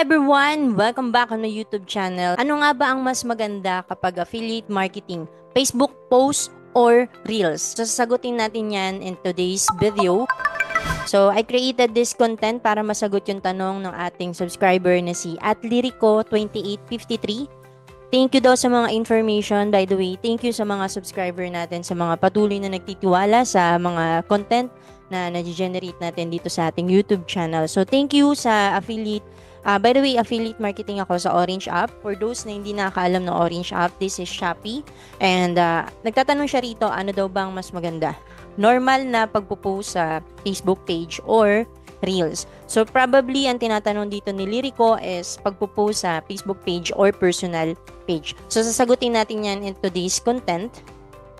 everyone! Welcome back on my YouTube channel. Ano nga ba ang mas maganda kapag affiliate marketing? Facebook post or Reels? So, sasagutin natin yan in today's video. So, I created this content para masagot yung tanong ng ating subscriber na si @lirico2853. Thank you daw sa mga information. By the way, thank you sa mga subscriber natin, sa mga patuloy na nagtitiwala sa mga content na nag-generate natin dito sa ating YouTube channel. So, thank you sa affiliate. By the way, affiliate marketing ako sa Orange App. For those na hindi nakakaalam ng Orange App, this is Shopee. And nagtatanong siya rito, ano daw bang mas maganda? Normal na pagpo-post sa Facebook page or Reels. So, probably, ang tinatanong dito ni Lirico is pagpo-post sa Facebook page or personal page. So, sasagutin natin yan in today's content.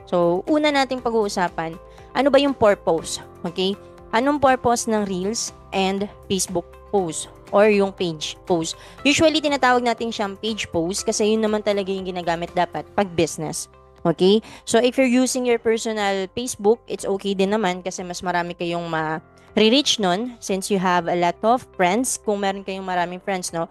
So, una nating pag-uusapan, ano ba yung purpose? Okay? Anong purpose ng Reels and Facebook post or yung page post? Usually, tinatawag natin siyang page post kasi yun naman talaga yung ginagamit dapat pag business. Okay? So, if you're using your personal Facebook, it's okay din naman kasi mas marami kayong ma-reach nun since you have a lot of friends. Kung meron kayong maraming friends, no?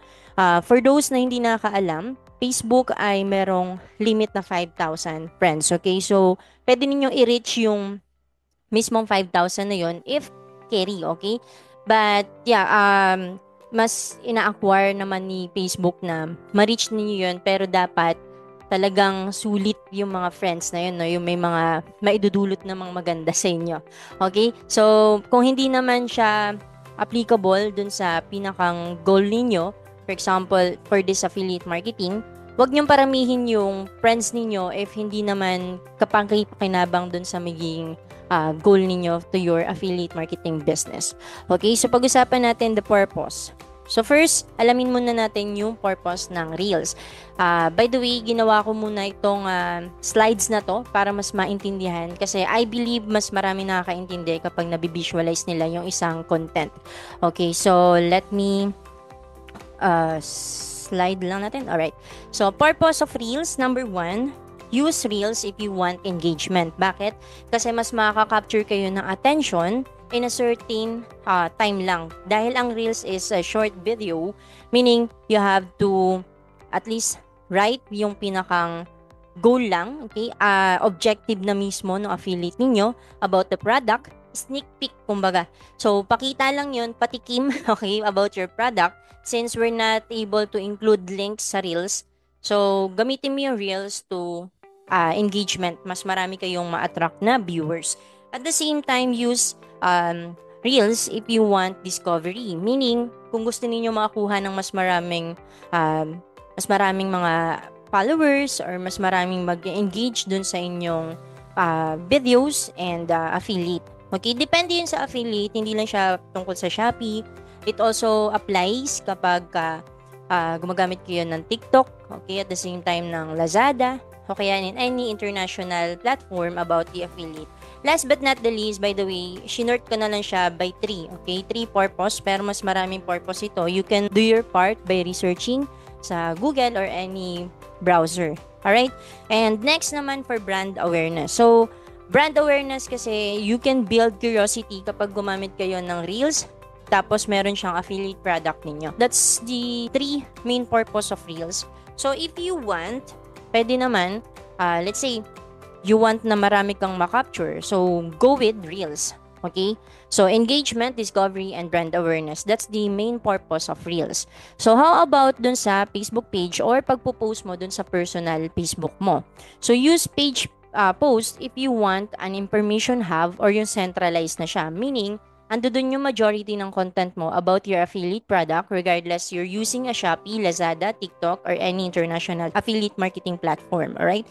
For those na hindi nakakaalam, Facebook ay merong limit na 5,000 friends. Okay? So, pwede ninyong i-reach yung mismong 5,000 na yun if carry, okay? But, yeah, mas ina-acquire naman ni Facebook na ma-reach ninyo yun, pero dapat talagang sulit yung mga friends na yun, no? Yung may mga maidudulot na mga maganda sa inyo. Okay? So, kung hindi naman siya applicable dun sa pinakang goal ninyo, for example, for this affiliate marketing, huwag niyong paramihin yung friends ninyo if hindi naman kapangkay-pakinabang dun sa magiging goal ninyo to your affiliate marketing business. Okay, so pag-usapan natin the purpose. So first, alamin muna natin yung purpose ng Reels. By the way, ginawa ko muna itong slides na to para mas maintindihan kasi I believe mas marami nakakaintindi kapag nabivisualize nila yung isang content. Okay, so let me slide lang natin. Alright. So, purpose of Reels, number 1, use Reels if you want engagement. Bakit? Kasi mas makaka-capture kayo ng attention in a certain time lang. Dahil ang Reels is a short video, meaning you have to at least write yung pinakang goal lang, okay? Objective na mismo ng affiliate ninyo about the product, sneak peek kumbaga. So, pakita lang yun, patikim, okay, about your product since we're not able to include links sa Reels. So, gamitin mo yung Reels to engagement. Mas marami kayong ma-attract na viewers. At the same time, use Reels if you want discovery. Meaning, kung gusto niyo makakuha ng mas maraming mga followers or mas maraming mag-engage dun sa inyong videos and affiliate. Okay, depende yun sa affiliate. Hindi lang siya tungkol sa Shopee. It also applies kapag gumagamit kayo ng TikTok, okay, at the same time ng Lazada, o kaya in any international platform about the affiliate. Last but not the least, by the way, shinort ko na lang siya by 3, okay? 3 purpose, pero mas maraming purpose ito. You can do your part by researching sa Google or any browser. Alright? And next naman for brand awareness. So, brand awareness kasi you can build curiosity kapag gumamit kayo ng Reels, tapos meron siyang affiliate product ninyo. That's the 3 main purpose of Reels. So, if you want, pwede naman, let's say, you want na marami kang ma-capture. So, go with Reels. Okay? So, engagement, discovery, and brand awareness. That's the main purpose of Reels. So, how about dun sa Facebook page or pagpo-post mo dun sa personal Facebook mo? So, use page post if you want an information hub or yung centralized na siya. Meaning, ando dun yung majority ng content mo about your affiliate product regardless you're using a Shopee, Lazada, TikTok, or any international affiliate marketing platform. Alright?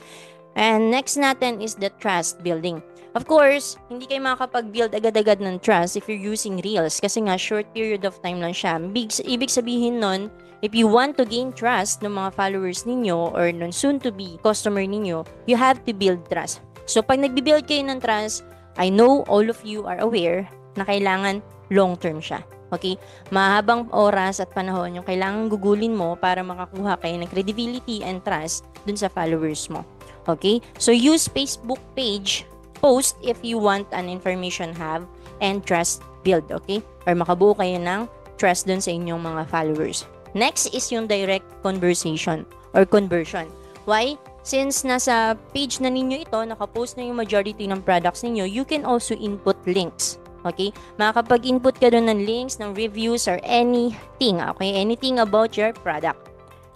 And next natin is the trust building. Of course, hindi kayo makakapag-build agad-agad ng trust if you're using Reels kasi nga short period of time lang siya. Ibig sabihin nun, if you want to gain trust ng mga followers ninyo or ng soon-to-be customer ninyo, you have to build trust. So, pag nagbi-build kayo ng trust, I know all of you are aware na kailangan long-term siya. Okay? Mahabang oras at panahon yung kailangan gugulin mo para makakuha kayo ng credibility and trust dun sa followers mo. Okay? So, use Facebook page post if you want an information hub and trust build. Okay? Or makabuo kayo ng trust dun sa inyong mga followers. Next is yung direct conversation or conversion. Why? Since nasa page na ninyo ito, nakapost na yung majority ng products ninyo, you can also input links. Okay? Makakapag-input ka doon ng links, ng reviews, or anything. Okay? Anything about your product.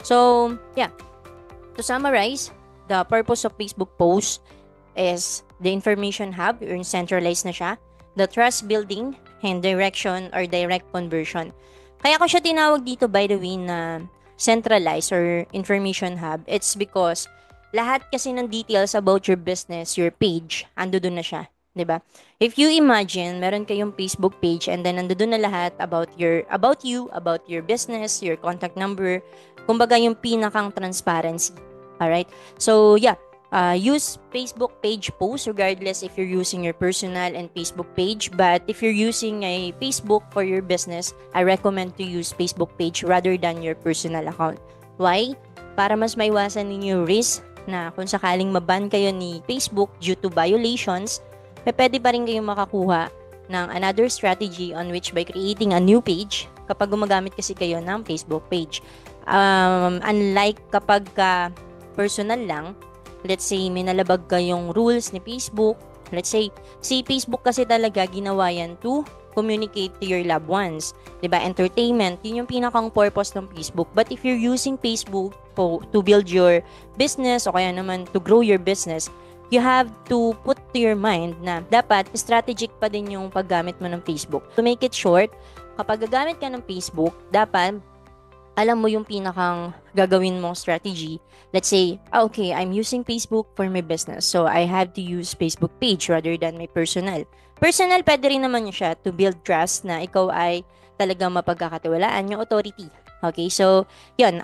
So, yeah. To summarize, the purpose of Facebook post is the information hub, or centralized na siya, the trust building, and direction or direct conversion. Kaya ko siya tinawag dito, by the way, na centralized or information hub. It's because lahat kasi ng details about your business, your page, ando doon na siya. 'Di ba? If you imagine, meron kayong Facebook page and then ando doon na lahat about you, about your business, your contact number, kumbaga yung pinakang transparency. Alright? So, yeah. Use Facebook page post regardless if you're using your personal and Facebook page. But if you're using a Facebook for your business, I recommend to use Facebook page rather than your personal account. Why? Para mas maiwasan ninyo yung risk na kung sakaling maban kayo ni Facebook due to violations, pwede pa rin kayong makakuha ng another strategy on which by creating a new page kapag gumagamit kasi kayo ng Facebook page. Unlike kapag personal lang, let's say may nalabag kayong rules ni Facebook, let's say, si Facebook kasi talaga ginawa yan to communicate to your loved ones. Diba? Entertainment, yun yung pinakang purpose ng Facebook. But if you're using Facebook to build your business o kaya naman to grow your business, you have to put to your mind na dapat strategic pa din yung paggamit mo ng Facebook. To make it short, kapag gagamit ka ng Facebook, dapat alam mo yung pinakang gagawin mong strategy. Let's say, okay, I'm using Facebook for my business. So, I have to use Facebook page rather than my personal. Personal, pwede rin naman siya to build trust na ikaw ay talagang mapagkakatiwalaan yung authority. Okay, so, yun.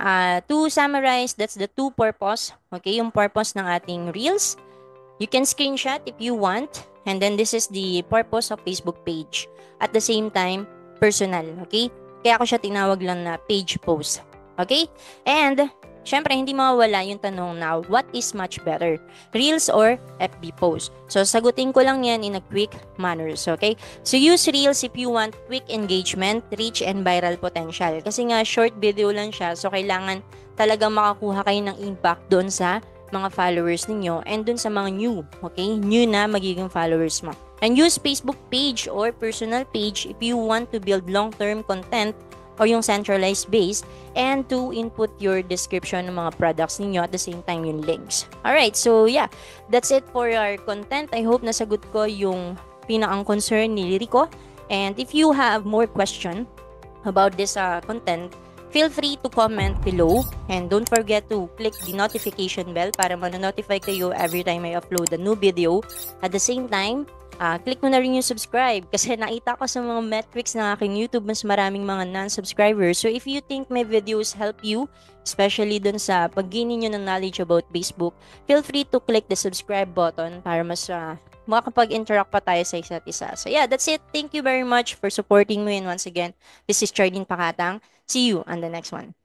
To summarize, that's the two purpose. Okay, yung purpose ng ating Reels. You can screenshot if you want. And then, this is the purpose of Facebook page. At the same time, personal. Okay? Kaya ako siya tinawag lang na page post. Okay? And, syempre, hindi mawawala yung tanong na, what is much better? Reels or FB post? So, sagutin ko lang yan in a quick manners. Okay? So, use Reels if you want quick engagement, reach, and viral potential. Kasi nga, short video lang siya. So, kailangan talagang makakuha kayo ng impact doon sa mga followers ninyo and doon sa mga new. Okay? New na magiging followers mo. And use Facebook page or personal page if you want to build long-term content or yung centralized base and to input your description ng mga products ninyo at the same time yung links. Alright, so yeah, that's it for our content. I hope nasagot ko yung pinakang concern ni Rico. And if you have more question about this content, feel free to comment below and don't forget to click the notification bell para ma-notify kayo every time I upload a new video. At the same time, click mo na rin yung subscribe kasi nakita ko sa mga metrics ng aking YouTube mas maraming mga non-subscribers. So if you think my videos help you, especially dun sa pag-gain nyo ng knowledge about Facebook, feel free to click the subscribe button para mas makakapag-interact pa tayo sa isa't isa. So yeah, that's it. Thank you very much for supporting me and once again, this is Charlene Pakatang. See you on the next one.